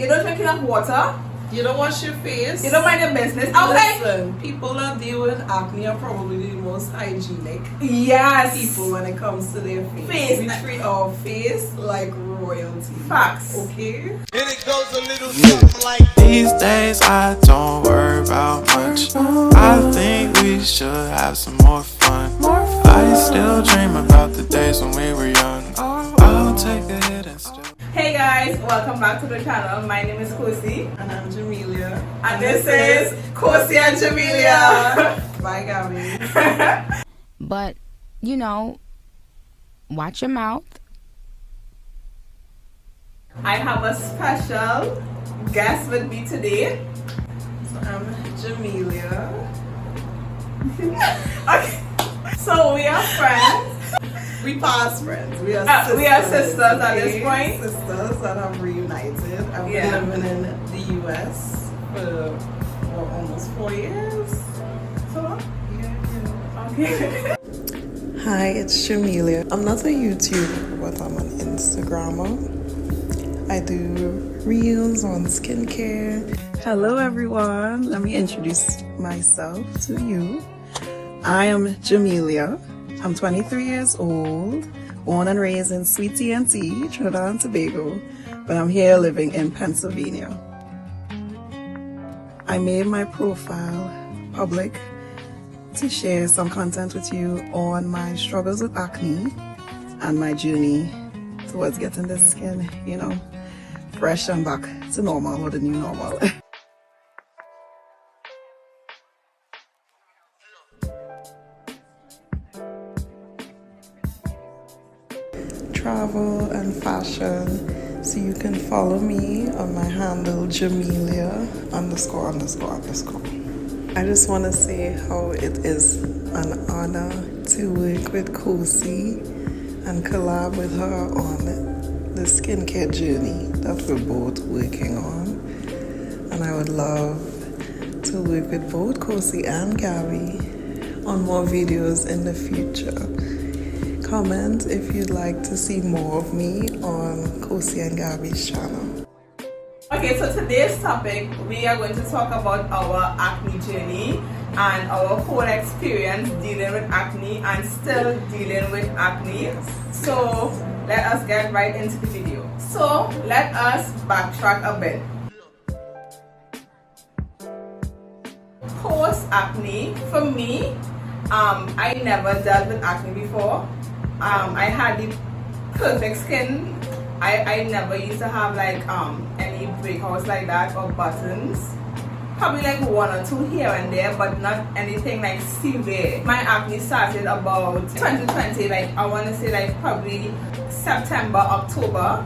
You don't drink enough water. You don't wash your face. You don't mind your business. Okay. Listen, people that deal with acne are probably the most hygienic people when it comes to their face. We treat our face like royalty. Facts. Okay? And it goes a little something like these days I don't worry about much. I think we should have some more fun. I still dream about the days when we were young. I'll take a hit and still. Hey guys, welcome back to the channel. My name is Kosey. And I'm Jahmelia. And this is Kosey and Jahmelia. Bye, Gabby. But, you know, watch your mouth. I have a special guest with me today. So I'm Jahmelia. Okay. So we are friends. We past friends. We are sisters at this point. Sisters that have reunited. I've been living in the US for almost 4 years. So long? Yeah. Okay. Hi, it's Jahmelia. I'm not a YouTuber, but I'm an Instagrammer. I do reels on skincare. Hello everyone. Let me introduce myself to you. I am Jahmelia. I'm 23 years old, born and raised in Sweet T&T, Trinidad and Tobago, but I'm here living in Pennsylvania. I made my profile public to share some content with you on my struggles with acne and my journey towards getting the skin, you know, fresh and back to normal, or the new normal. Travel and fashion, so you can follow me on my handle Jahmelia ____. I just want to say how it is an honor to work with Kosey and collab with her on the skincare journey that we're both working on. And I would love to work with both Kosey and Gabby on more videos in the future. Comment if you'd like to see more of me on Kosey and Gabby's channel. Okay, so today's topic, we are going to talk about our acne journey and our whole experience dealing with acne and still dealing with acne. So let us get right into the video. So let us backtrack a bit. Post acne, for me, I never dealt with acne before. I had the perfect skin. I never used to have like any breakouts like that or buttons. Probably like 1 or 2 here and there, but not anything like severe. My acne started about 2020, like I want to say like probably September, October.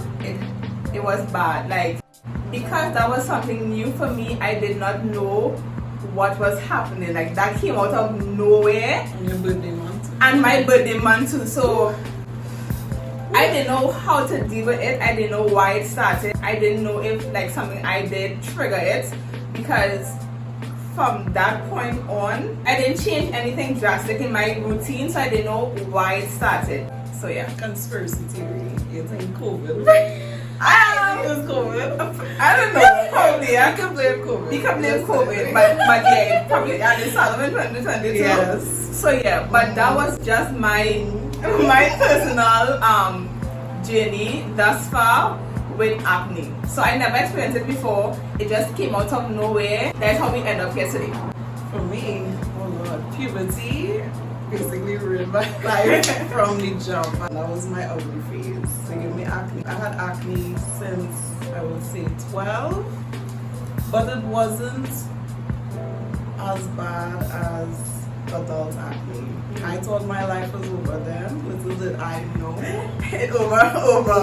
It was bad, like because that was something new for me. I did not know what was happening. Like that came out of nowhere. And your birthday month. And my birthday month too. So I didn't know how to deal with it. I didn't know why it started. I didn't know if like something I did trigger it, because from that point on I didn't change anything drastic in my routine, so I didn't know why it started. So yeah. Conspiracy theory. You think COVID? I think it was COVID. I don't know. Probably I yeah. can blame COVID. You can blame COVID, but yeah, it probably at the start of 2022. Yes. So yeah, but that was just my personal journey thus far with acne. So I never experienced it before. It just came out of nowhere. That's how we end up here today. For me, oh Lord, puberty basically ruined my life from the jump. And that was my ugly phase. So give me acne. I had acne since I would say 12, but it wasn't as bad as adult acne. I thought my life was over then. Little did I know. over.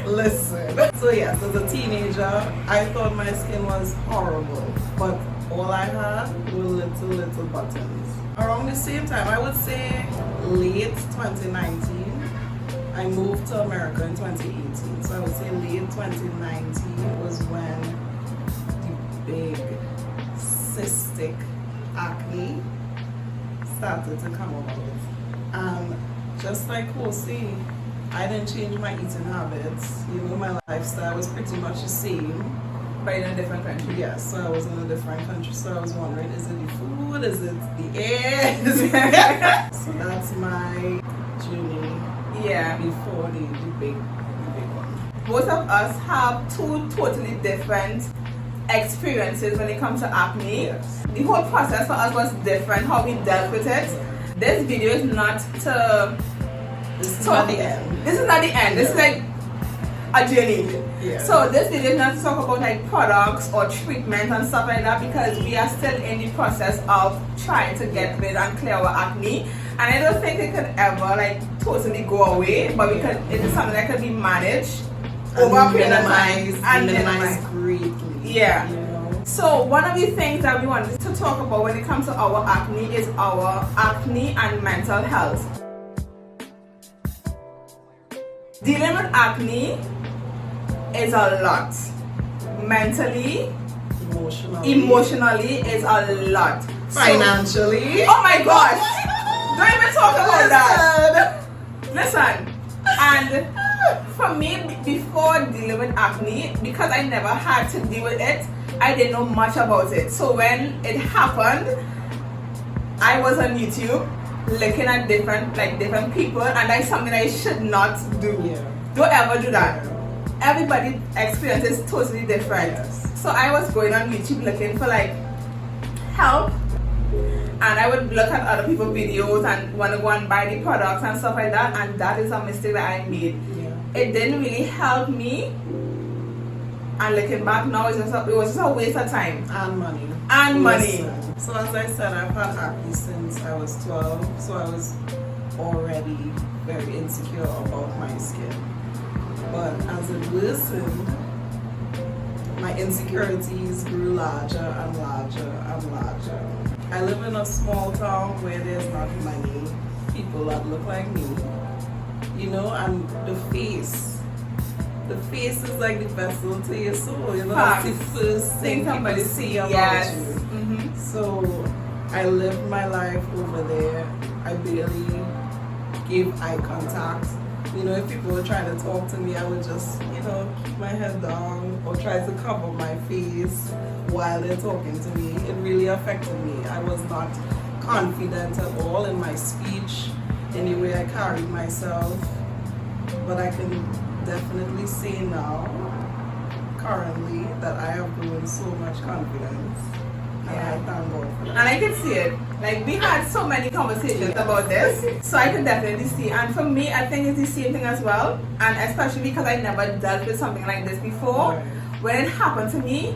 Listen. So yes, as a teenager, I thought my skin was horrible, but all I had were little buttons. Around the same time, I would say late 2019, I moved to America in 2018. So I would say late 2019 was when the big cystic acne started to come about. And just like Kosey, I didn't change my eating habits. You know, my lifestyle was pretty much the same. But in a different country. Yes, so I was in a different country, so I was wondering, is it the food? Is it the air? So that's my journey. Yeah. Before the big one. Both of us have two totally different experiences when it comes to acne. Yes. The whole process for us was different, how we dealt with it. This video is not to... This is not the end. This is not the end. This is like a journey. Yeah. So this video is not to talk about like products or treatment and stuff like that, because we are still in the process of trying to get rid and clear our acne, and I don't think it can ever like totally go away, but we can. It is something that can be managed over a period of time and minimize greatly. Yeah. You know? So one of the things that we wanted to talk about when it comes to our acne is our acne and mental health. Dealing with acne is a lot. Mentally, emotionally is a lot. Financially. Oh my gosh! Don't even talk about that. Listen, and for me, before dealing with acne, because I never had to deal with it, I didn't know much about it. So when it happened, I was on YouTube looking at different people, and that's something I should not do. Yeah. Don't ever do that. Everybody's experience is totally different. Yes. So I was going on YouTube looking for like help, and I would look at other people's videos and want to go and buy the products and stuff like that, and that is a mistake that I made. Yeah. It didn't really help me, and looking back now, it was just a waste of time And money. and money. Listen. So as I said, I've had acne since I was 12, so I was already very insecure about my skin. But as it worsened, my insecurities grew larger and larger and larger. I live in a small town where there's not many people that look like me, you know, and the face is like the vessel to your soul, you know. That's the first thing people see about you. Mm-hmm. So I lived my life over there. I barely gave eye contact. You know, if people were trying to talk to me, I would just, you know, keep my head down or try to cover my face while they're talking to me. It really affected me. I was not confident at all in my speech, in the way I carried myself. But I can definitely say now, currently, that I have grown so much confidence. And I thank God for that. And I can see it. Like, we had so many conversations about this, so I can definitely see. And for me, I think it's the same thing as well. And especially because I never dealt with something like this before. Right. When it happened to me,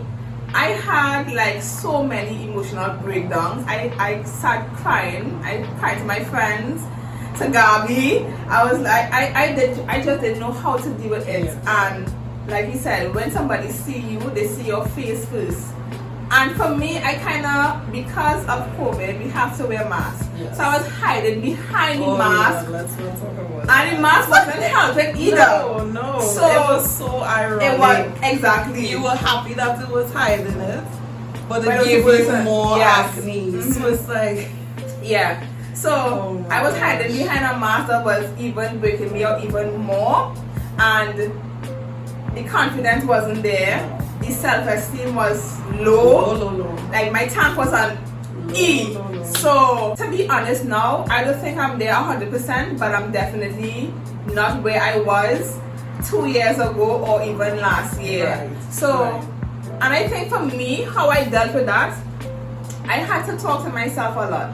I had like so many emotional breakdowns. I started crying. I cried to my friends, to Gabby. I was like, I just didn't know how to deal with it. Yes. And like you said, when somebody see you, they see your face first. And for me, I kind of, because of COVID, we have to wear masks. Yes. So I was hiding behind the Oh, mask. yeah, let's not talk about And the mask wasn't helping either. No. So it was so ironic. It was, exactly. You were happy that it was hiding it, but But it it gave was you worse. more Yes. acne. Mhm. So it's like, Yeah. So Oh my I was hiding gosh. behind a mask that was even breaking me out even more. And the confidence wasn't there. The self-esteem was low. low. Like my tank was on E. No. So to be honest now, I don't think I'm there 100%, but I'm definitely not where I was 2 years ago or even last year. Right, So, right. and I think for me, how I dealt with that, I had to talk to myself a lot.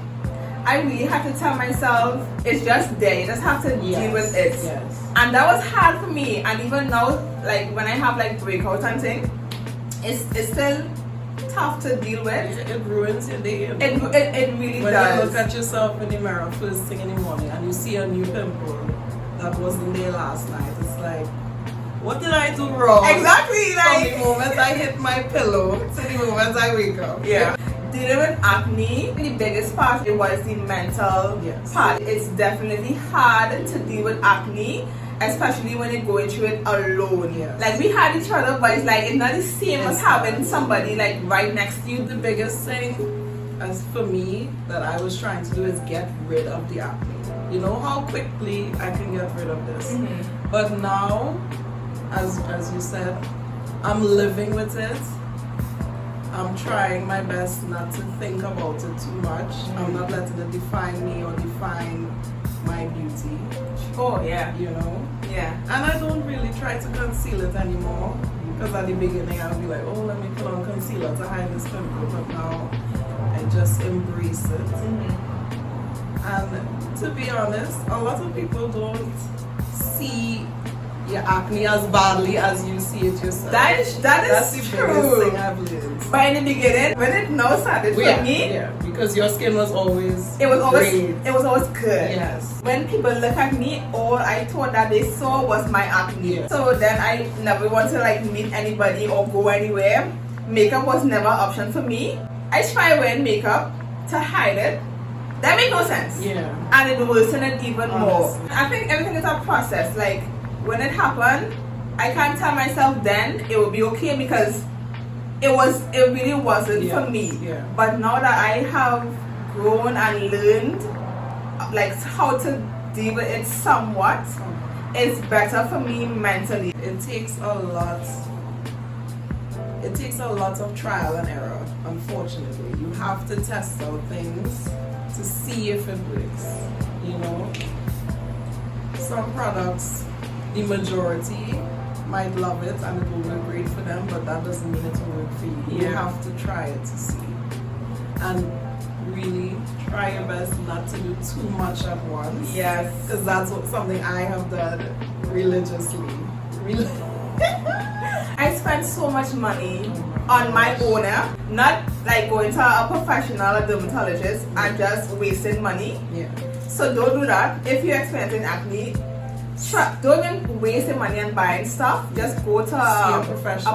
I really had to tell myself, it's just there, you just have to deal with it. Yes. And that was hard for me. And even now, like when I have like breakouts and things, it's still tough to deal with. It ruins your day. It really When does. you look at yourself in the mirror first thing in the morning and you see a new pimple that wasn't there last night, it's like, what did I do wrong? Exactly, From like the moment I hit my pillow to the moment I wake up. yeah. Dealing with acne, the biggest part it was the mental Yes. part. It's definitely hard to deal with acne, especially when you're going through it alone. Yes. Like we had each other, but it's like it's not the same as It's having not. somebody like right next to you. The biggest thing, as for me, that I was trying to do is get rid of the acne. You know how quickly I can get rid of this. But now, as you said, I'm living with it. I'm trying my best not to think about it too much. I'm not letting it define me or define my beauty. Oh yeah. You know? Yeah. And I don't really try to conceal it anymore. Because at the beginning I'll be like, oh, let me put on concealer to hide this pimple. But now I just embrace it. And to be honest, a lot of people don't see your acne as badly as you see it yourself. That's the true. biggest thing I've learned. But in the beginning, when it now started for me, Yeah, because your skin was always it was great. always good. Yes. When people look at me, all I thought that they saw was my acne. Yeah. So then I never want to like meet anybody or go anywhere. Makeup was never an option for me. I try wearing makeup to hide it. That made no sense. Yeah. And it worsened it even more. Honestly. I think everything is a process. Like when it happened, I can't tell myself then it will be okay because it really wasn't for me. Yeah. But now that I have grown and learned like how to deal with it somewhat, it's better for me mentally. It takes a lot. It takes a lot of trial and error, unfortunately. You have to test out things to see if it works. You know? Some products, the majority might love it and it will work great for them, but that doesn't mean it will work for you. You Yeah. have to try it to see. And really try your best not to do too much at once. Yes. Because that's something I have done religiously. I spend so much money on my owner, not like going to a professional or dermatologist and just wasting money. Yeah. So don't do that. If you're experiencing acne, don't even waste your money on buying stuff. Just go to a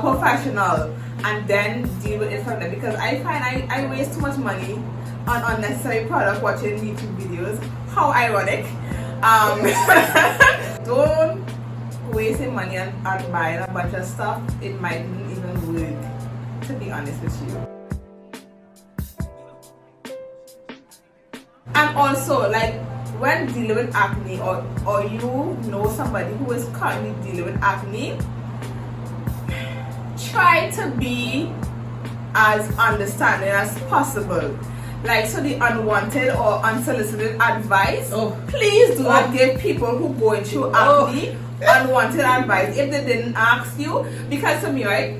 professional and then deal with it from there. Because I find I waste too much money on unnecessary product watching YouTube videos. How ironic. Don't waste your money on buying a bunch of stuff. It mightn't even work, to be honest with you. And also, like, when dealing with acne or you know somebody who is currently dealing with acne, try to be as understanding as possible. Like, so the unwanted or unsolicited advice, please do not give people who go through acne unwanted advice if they didn't ask you. Because to me, right,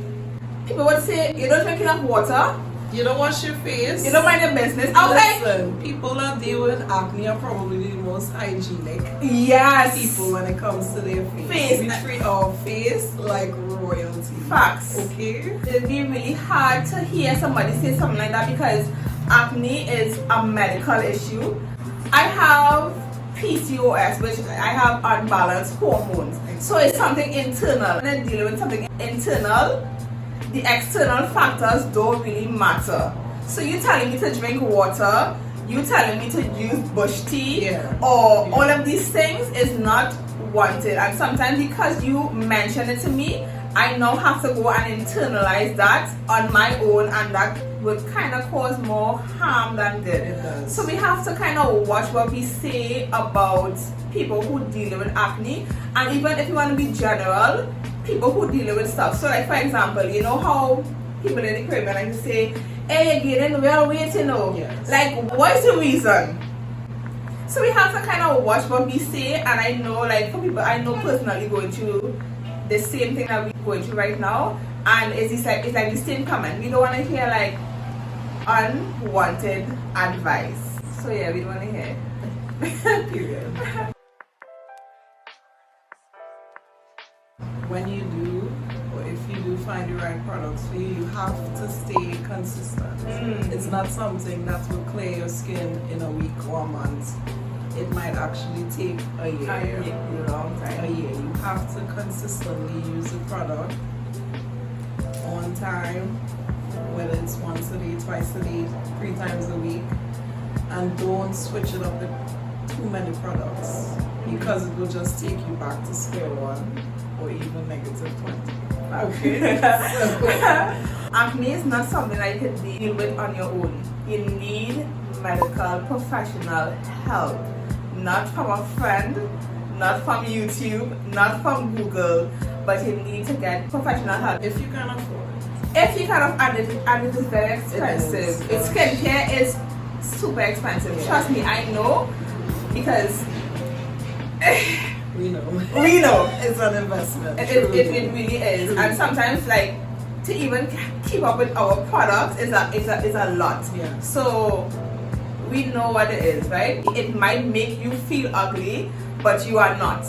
people would say, you don't drink enough water, you don't wash your face, you don't mind your business. I was Listen, people that deal with acne are probably the most hygienic people when it comes to their face. We treat our face like royalty. Facts. Okay? It'd be really hard to hear somebody say something like that because acne is a medical issue. I have PCOS, which I have unbalanced hormones. So it's something internal. When I'm dealing with something internal, the external factors don't really matter. So you telling me to drink water, you telling me to use bush tea, or all of these things is not wanted. And sometimes because you mention it to me, I now have to go and internalize that on my own, and that would kind of cause more harm than good. It does. So we have to kind of watch what we say about people who deal with acne, and even if you want to be general, people who deal with stuff. So like, for example, you know how people in the Caribbean like to say, hey, you're getting well weight, you know. Yes. Like, what's the reason? So we have to kind of watch what we say. And I know, like, for people I know personally going through the same thing that we're going through right now, and it's like the same comment. We don't want to hear like unwanted advice. So yeah, we don't want to hear. Period. When you do, or if you do find the right products for you, you have to stay consistent. It's not something that will clear your skin in a week or a month. It might actually take a year. A long time. A year. You have to consistently use the product on time, whether it's once a day, twice a day, 3 times a week, and don't switch it up with too many products because it will just take you back to square one or even negative 20. Okay. Acne is not something that you can deal with on your own. You need medical professional help. not from a friend, not from YouTube, not from Google, but you need to get professional help. If you can afford it. If you can afford it, and it is very expensive. It is. Skincare is super expensive. Trust me, I know, because We know. we know. It's an investment. It really is. And sometimes, like, to even keep up with our products is a lot. Yeah. So we know what it is, right? It might make you feel ugly, but you are not.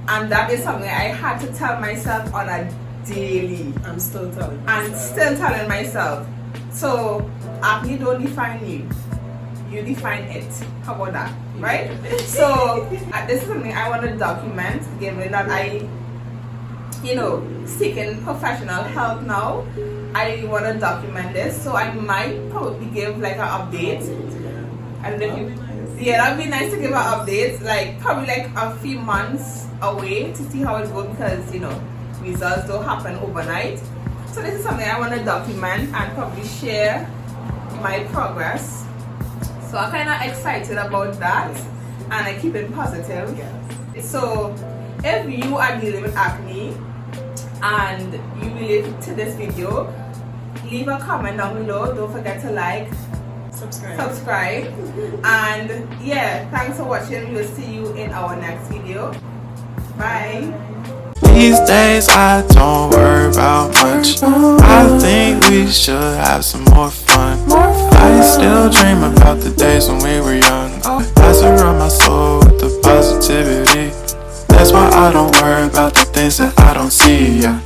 And that is something I had to tell myself on a daily. I'm still telling myself. I'm still telling myself. So acne don't define you. You define it. How about that? Right? So this is something I want to document, given that I, seeking professional help now. I want to document this, so I might probably give like an update. And that'd be nice to give an update, like probably like a few months away to see how it goes, because results don't happen overnight. So this is something I want to document and probably share my progress. So I'm kind of excited about that, and I keep it positive. Yes. So if you are dealing with acne and you relate to this video, leave a comment down below. Don't forget to like, subscribe, and yeah, thanks for watching. We will see you in our next video. Bye. These days I don't worry about much. I think we should have some more fun. I still dream about the days when we were young. I surround my soul with the positivity. That's why I don't worry about the things that I don't see. Yeah.